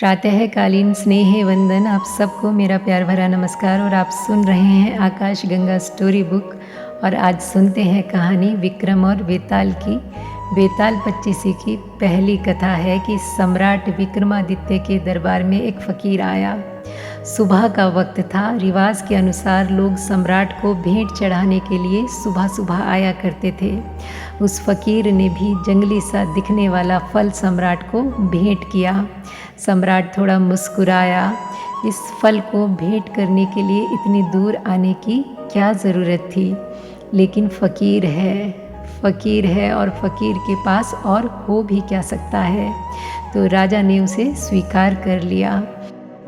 प्रातःकालीन स्नेह वंदन आप सबको मेरा प्यार भरा नमस्कार। और आप सुन रहे हैं आकाश गंगा स्टोरी बुक। और आज सुनते हैं कहानी विक्रम और बेताल की। बेताल पच्चीसी की पहली कथा है कि सम्राट विक्रमादित्य के दरबार में एक फ़कीर आया। सुबह का वक्त था। रिवाज के अनुसार लोग सम्राट को भेंट चढ़ाने के लिए सुबह सुबह आया करते थे। उस फ़कीर ने भी जंगली सा दिखने वाला फल सम्राट को भेंट किया। सम्राट थोड़ा मुस्कुराया। इस फल को भेंट करने के लिए इतनी दूर आने की क्या ज़रूरत थी, लेकिन फ़कीर है और फ़कीर के पास और हो भी क्या सकता है। तो राजा ने उसे स्वीकार कर लिया।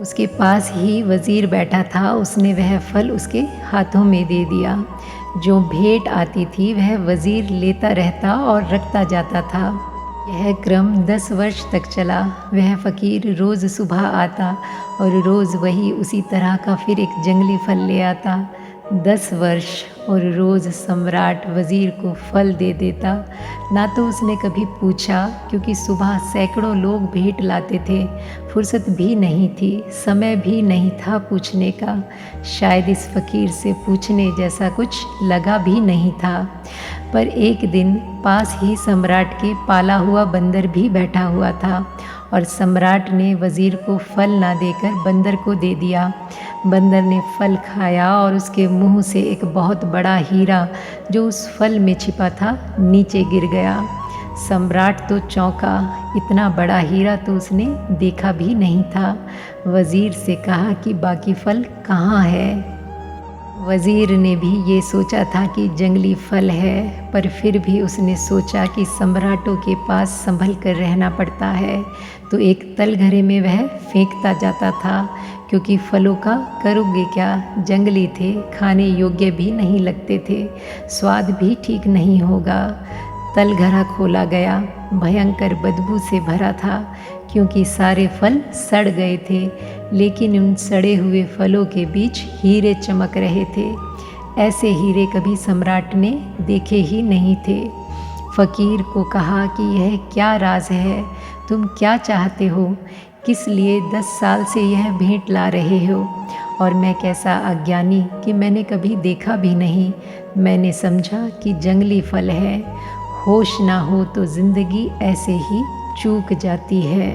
उसके पास ही वज़ीर बैठा था। उसने वह फल उसके हाथों में दे दिया। जो भेंट आती थी वह वज़ीर लेता रहता और रखता जाता था। यह क्रम 10 वर्ष तक चला। वह फ़कीर रोज़ सुबह आता और रोज़ वही उसी तरह का फिर एक जंगली फल ले आता। 10 वर्ष और रोज़ सम्राट वज़ीर को फल दे देता। ना तो उसने कभी पूछा, क्योंकि सुबह सैकड़ों लोग भेंट लाते थे। फुर्सत भी नहीं थी, समय भी नहीं था पूछने का। शायद इस फ़कीर से पूछने जैसा कुछ लगा भी नहीं था। पर एक दिन पास ही सम्राट के पाला हुआ बंदर भी बैठा हुआ था और सम्राट ने वज़ीर को फल ना देकर बंदर को दे दिया। बंदर ने फल खाया और उसके मुंह से एक बहुत बड़ा हीरा जो उस फल में छिपा था नीचे गिर गया। सम्राट तो चौंका। इतना बड़ा हीरा तो उसने देखा भी नहीं था। वज़ीर से कहा कि बाकी फल कहाँ है। वज़ीर ने भी ये सोचा था कि जंगली फल है, पर फिर भी उसने सोचा कि सम्राटों के पास संभल कर रहना पड़ता है, तो एक तलघरे में वह फेंकता जाता था। क्योंकि फलों का करोगे क्या, जंगली थे, खाने योग्य भी नहीं लगते थे, स्वाद भी ठीक नहीं होगा। तलघरा खोला गया। भयंकर बदबू से भरा था, क्योंकि सारे फल सड़ गए थे, लेकिन उन सड़े हुए फलों के बीच हीरे चमक रहे थे। ऐसे हीरे कभी सम्राट ने देखे ही नहीं थे। फ़कीर को कहा कि यह क्या राज है, तुम क्या चाहते हो, किस लिए 10 साल से यह भेंट ला रहे हो। और मैं कैसा अज्ञानी कि मैंने कभी देखा भी नहीं। मैंने समझा कि जंगली फल है। होश ना हो तो ज़िंदगी ऐसे ही चूक जाती है।